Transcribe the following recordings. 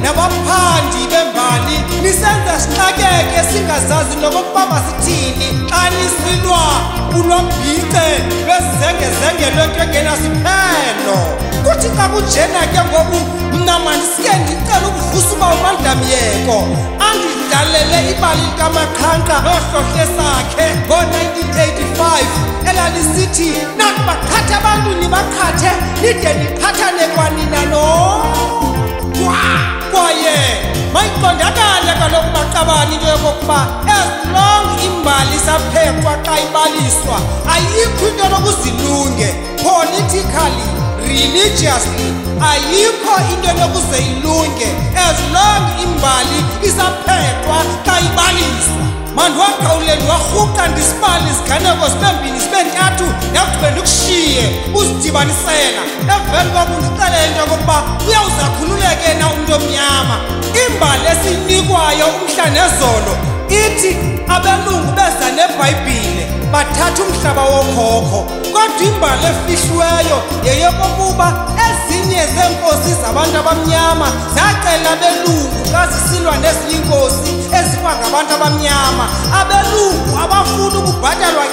nabaphandi bembali nisenza sinakeke singazazi nokuba sithini xa nisilwa ulwabhice lwezengezenge lwento engenasiphelo. Kuthi xa kunjena ke ngoku mna mandisike ndicela ukuvusa uba uMandlamyeko andidlalele ibali likaMakhanka nohlohle sakhe ngo-1985 elalisithi nathi bakhathe abantu nibakhathe nide niphathane kwanina kwaye mayiqondakale kaloku Maqabane into yokokuba as long imbali isaphekwa xa ibaliswa ayikho into lokuzilunge politically religiously ayikho into yokuze ilunge as long imbali isaphekwa xa ibaliswa. Mandwaqawuleni warhuqa ndisibali isiganeko sibembini sibentathu ndakugqibe ndikushiye uzidibanisela emveni koku ndixelele into yokokuba uyawuzakhululeke na umntu omnyama. Imbali esiyinikwayo umhla nezolo ithi abelungu beza neBhayibhile bathatha umhlaba wokhokho, kodwa imbali efihlweyo yeyokokuba ezinye zeenkosi zabantu abamnyama zacela abelungu kazisilwa nezinye iinkosi ezikwa ngabantu abamnyama. Abelungu abafuna ukubhatalwa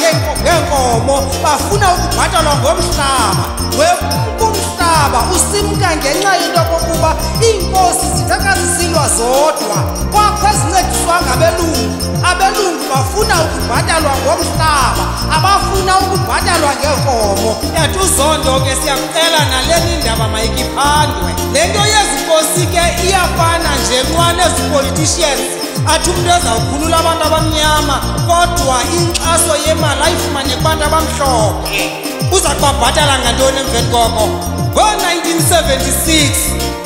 ngeenkomo, bafuna ukubhatalwa ngomhlaba. Umhlaba usimka ngenxa yento yokokuba iinkosi zithatha zisilwa zodwa kwakho ezincediswa ngabelungu. Abelungu bafuna ukubhatalwa ngomhlaba, abafuna ukubhatalwa ngeenkomo. Yathi uZondo ke siyakucela naleni ndaba mayikiphandwe. Le nto yezi nkosi ke iyafana nje nqwa nezi-politicians athi umntu ezawukhulula abantu abamnyama kodwa inkxaso yemali ayifumane kubantu abamhlophe. Uza kubabhatala ngantoni emveni koko? Ngo-1976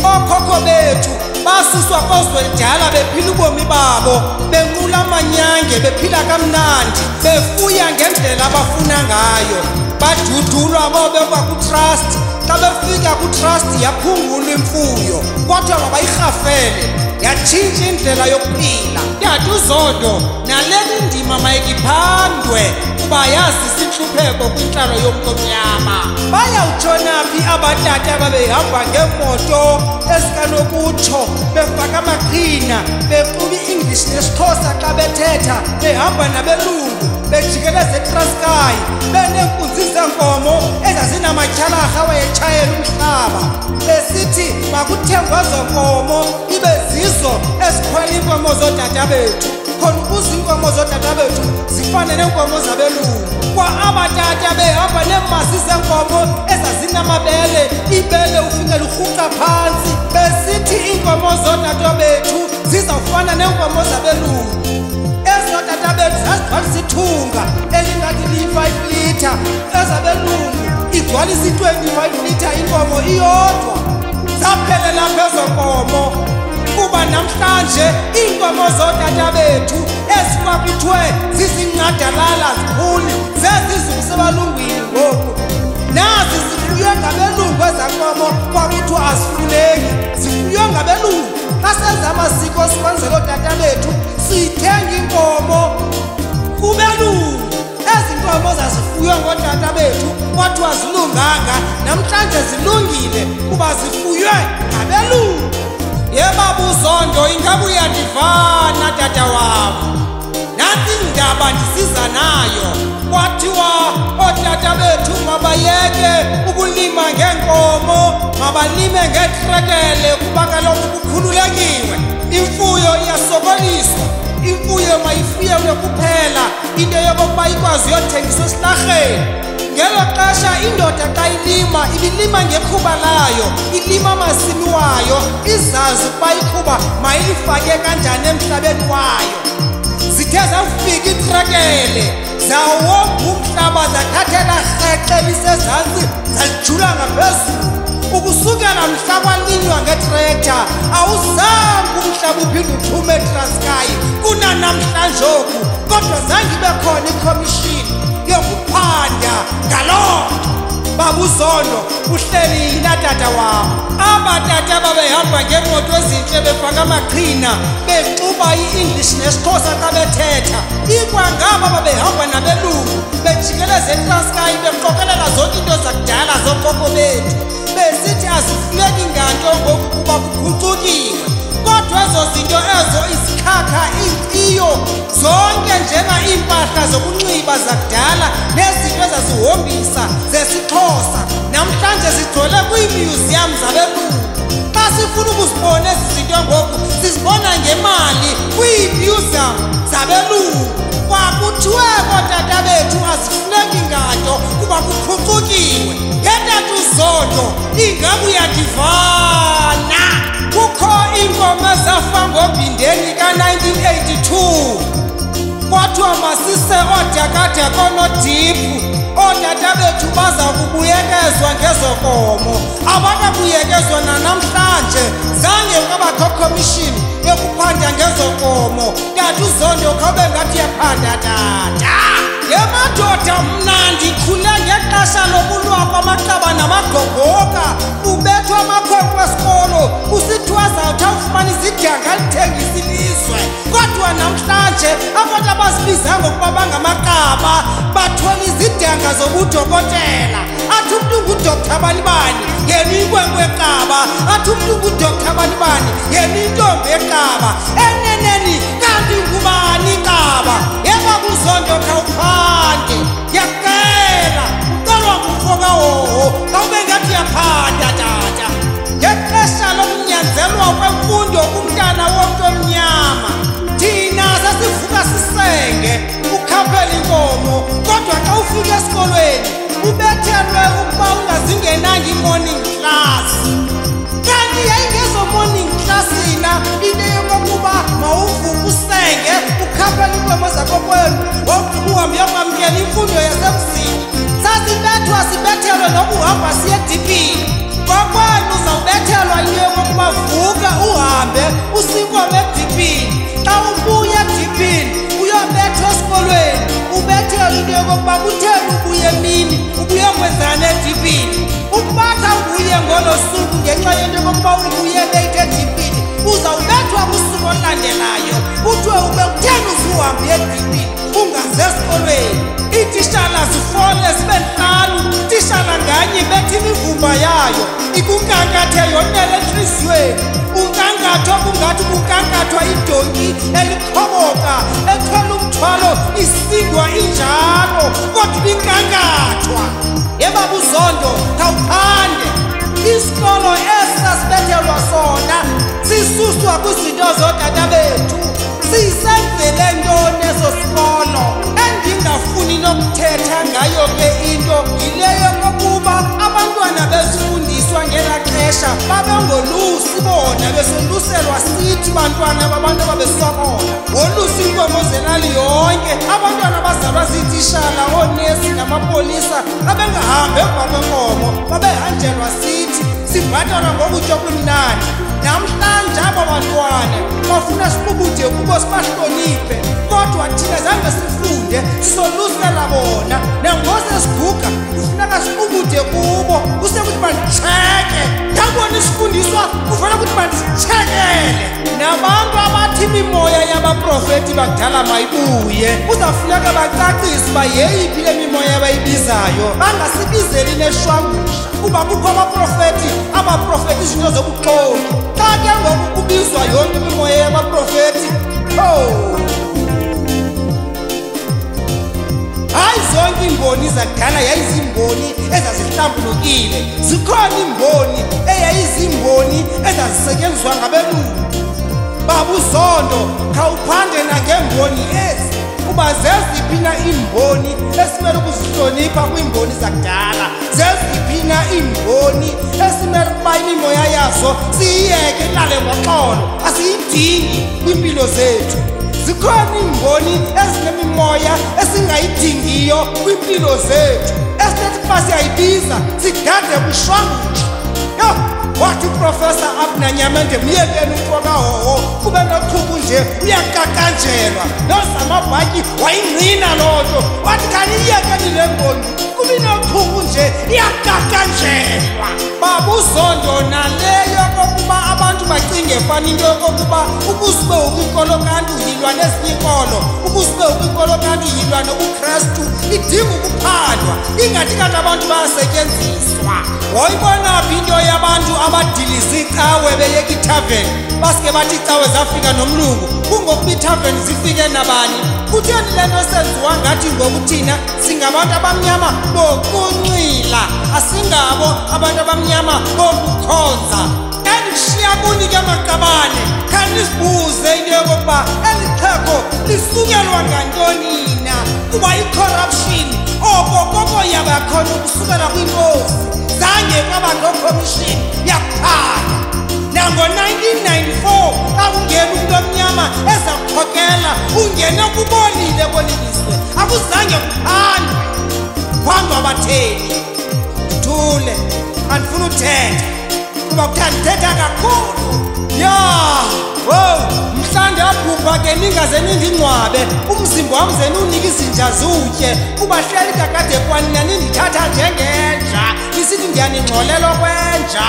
ookhokho bethu basuswa koZweldala bephila ubomi babo benqula amanyange bephila kamnandi befuya ngendlela abafuna ngayo. Badudulwa bobekwa kutrust, xa befika kutrust yaphungulwa imfuyo kodwa mabayirhafele yatshintsha indlela yokuphila. Yathi uZondo naleni ndima mayikiphandwe kuba yazisa intlupheko kwintlalo yomntu omnyama. Bayawutshona phi abatata ababehamba ngeemoto ezikanokutho befaka amaqhina beqhuba i-English nesiXhosa xa bethetha behamba nabelungu bejikeleza eTranskei beneenkunzi zeenkomo ezazinamatyhalarha awayetshayela umhlaba besithi makuthengwe ezo nkomo ibe zizo ezikhwela iinkomo zootata bethu khona ukuze iinkomo zootata bethu zifane neenkomo zabelungu. Kwa abatata behamba neemasi zeenkomo ezazinamabele, ibele ufike lurhuqa phantsi besithi iinkomo zootata bethu zizawufana neenkomo zabelungu. Ezo tata bethu zazigcwalisa ithunga elingathi liyi-5 litre, ezabelungu igcwalisa i-25 litre inkomo iyodwa. Zaphelela phezo nkomo kuba namhlanje iinkomo zootata bethu ezikwakuthiwe zizincadalala zikhulu zezizumsebalungwini ngoku. Nazi zifuywe ngabelungu ezaa nkomo kwakuthiwa azifuneki, zifuywe ngabelungu. Xa senza amasiko sikwenzela ootata bethu sithenga inkomo kubelungu. Ezi nkomo zazifuywe ngootata bethu kwathiwa zilunganga, namhlanje zilungile kuba zifuywe ngabelungu. Yebaba uZondo ingabe uyandivana tata wam? Nansi indaba ndisiza nayo. Kwathiwa ootata bethu mabayeke ukulima ngeenkomo, mabalime ngeetrekele kuba kaloku kukhululekiwe. Imfuyo iyasokoliswa, imfuyo mayifuyelwe kuphela into yokokuba ikwazi uyothengiswa esilarheni. ngelo xesha indoda xa ilima ibilima ngekhuba layo, ilima amasimi wayo, izazi ukuba ikhuba mayilifake kanjani emhlabeni wayo. Zithe zafika itrekele zawonga umhlaba zathathela rheqe lisezantsi zalijula ngaphezulu. Ukusukela mhla kwalinywa ngetrektha awuzange umhlaba uphinde uphume eTranskei kunanamhlanje oku, kodwa zange ibe khona ikhomishini yokuphanda ngaloo nto. Baba uZondo uhleli yina tata wam, abatata babehamba ngeemoto ezintle befaka amaqhina bexuba i-English nesiXhosa xa bethetha, ikwangaba babehamba nabelungu bejikeleza eTranskei beqokelela zonke into zakudala zokhokho bethu, besithi azifuneki nganto ngoku kuba kuphucukiwe. Kodwa ezo zinto ezo, izikhakha, iinkciyo, zonke njena iimpahla zokunxiba zakudala nezinto ezazihombisa zesiXhosa namhlanje zigcwele kwiimyuziyam zabelungu. Xa sifuna ukuzibona ezi zinto ngoku sizibona ngemali kwiimyuziyam zabelungu. Kwakuthiwe kootata bethu azifuneki nganto kuba kuphucukiwe. Ngetata uZondo ingabe uyadivana. Kukho iingoma zafa ngoBhindeni ka-1982 kwathiwa masise oodakadaka oonodiphu, ootata bethu baza kubuyekezwa ngezo nkomo. Abakabuyekezwa nanamhlanje, zange kwabakho khomishini yokuphanda ngezo nkomo. Tata uZondo khawube ngathi uyaphanda tata. Ye madoda, mna ndikhule ngexesha lokulwa kwamaqaba namagqobhoka, kubethwa amakhwenkwe esikolo kusithiwa zawuthi awufumana izidanga lithengisa ilizwe. Kodwa namhlanje abantu abazibiza ngokuba bangamaqaba bathola izidanga zobudokotela. Athi umntu ngudoktar banibani yena inkwenkwe eqaba, athi umntu ngudoktar banibani yena intombi eqaba. Eneneni kanti ngubani iqaba? Yebaba uZondo khawuphande, yakucela ucelwa ngumfoka wowo kawube ngathi uyaphanda tata. Ngexesha lokunyanzelwa kwemfundo kumntana womntu omnyama, thina sasivuka sisenge ukhaphela inkomo, kodwa xa ufika esikolweni ubethelwe ukuba ungazingenanga i-morning class. Kanti yayingezo morning classina into yokokuba mawuvuke usenge ukhaphela iinkomo zakokwenu wogqiba uhambe uyokwamkela imfundo yasemzini. Sasibethwa sibethelwe nokuhamba siye edipini. Kokwenu uzawubethelwa into yokokuba vuka uhambe usinkomo edipini. Xa ubuya edipini uyobethwa esikolweni ubethelwe into yokokuba kutheni ubuye emini ubuyokwenzana edipini. Uphatha nguye ngolo suku ngenxa yento yokokuba ubuye late edipini, uzawubethwa kusuku olulandelayo kuthiwe ube kutheni uzuhambe edipini ungaze esikolweni. Iititshala zifole zibe ntlanu, titshala nganye ibetha imivumba yayo ikunkankathe yonele entliziyweni. Unkangatho kungathi kunkankathwa idonki elikhoboka ethwele umthwalo isindwa injalo, kodwa ibinkankathwa. Yebaba uZondo khawuphande. Isikolo esi sasibethelwa sona sisuswa kwizinto zootata bethu. Sisenzele ntoni eso sikolo? Endingafuni nokuthetha ngayo ke into yile yokokuba abantwana bezifundiswa ngelaa xesha babengolusi bona, besoluselwa sithi bantwana babantu ababesokola. Wolusa inkomo zelali yonke, abantwana bazalwa ziititshala, oonesi namapolisa abengahambi emva kwenkomo, babehanjelwa sithi sibhatalwa ngokutya okumnandi. Namhlanje aba bantwana bafuna sibubude kubo sibahloniphe, kodwa thina zange sifunde sisolusela bona. Nangoku sesiguga kufuneka sibubude kubo, kusekuthi banditsheke. Ndabona isifundiswa kufanele ukuthi banditshekele. Nabantu abathi imimoya yabaprofeti bakudala mayibuye, kuzafuneka bacacise uba yeyiphi le mimoya abayibizayo, bangasibizeli neshwangusha kuba kukho abaprofeti izinto zobuxoki. Xa ke ngoku kubizwa yonke imimoya yabaprofeti, hayi zonke iimboni zakudala yayiziimboni ezazihlambulukile. Zikhona iimboni eyayiziimboni ezazisetyenziswa ngabelungu. Baba uZondo khawuphande nangeemboni ezi uba zeziphi na iimboni esimele ukuzihlonipha kwiimboni zakudala, zeziphi na iimboni esimele ukuba imimoya yazo siyiyeke ilale ngoxolo, asiyidingi kwiimpilo zethu. Zikhona iimboni ezinemimoya esingayidingiyo kwiimpilo zethu, esinethi kuba siyayibiza sigade bushwangusha. Yho, wathi uProfesa Abner Nyamende, myekeni uMfokahoho kube noqhubu nje uyaqaqanjelwa. NoZamabhatyi wayingqina loo nto, wathi khaniyiyekeni le mboni kube noqhubu nje iyaqaqanjelwa. Baba uZondo naleyo kokuba abantu bacinge fana into yokokuba ubusube ukwinkolo kanti uyilwa nezinye inkolo, ubusube ukwinkolo kanti uyilwa nobuKrestu, idinga ukuphandwa, ingathi kanti abantu bayasetyenziswa. Wayibona phi into yabantu abadiliza icawe beyeka ithaveni, basike bathi icawe zafika nomlungu, kungokuba ithaveni zifike nabani? Kutheni le nto senziwa ngathi ngoku thina singabantu abamnyama bokunxila, asingabo abantu abamnyama bokukhonza? Endishiya kuni ke Maqabane, khanisibuze into yokokuba eli xhego lisukelwa ngantoni na? Kuba i-corruption okokoko yabakhona ukusukela kwinkosi, zange kwaba no-commission yakuphanda. Nango-1994 akungena umntu omnyama eza kukhokela, ungena kubolile kweliliswe, akuzange kuphandwe. Kuphandwa abatheni. Thule, andifuna uthetha kuba kuthanda ndithetha kakhulu. Ya, wo, mhlawumbi abhubha ke ningaze nindingcwabe, umzimba wam ze niwunike izinja ziwutye, kuba hleli kakade kwanina nindithatha njengenja, nisithi ndiyaningxolela okwenja.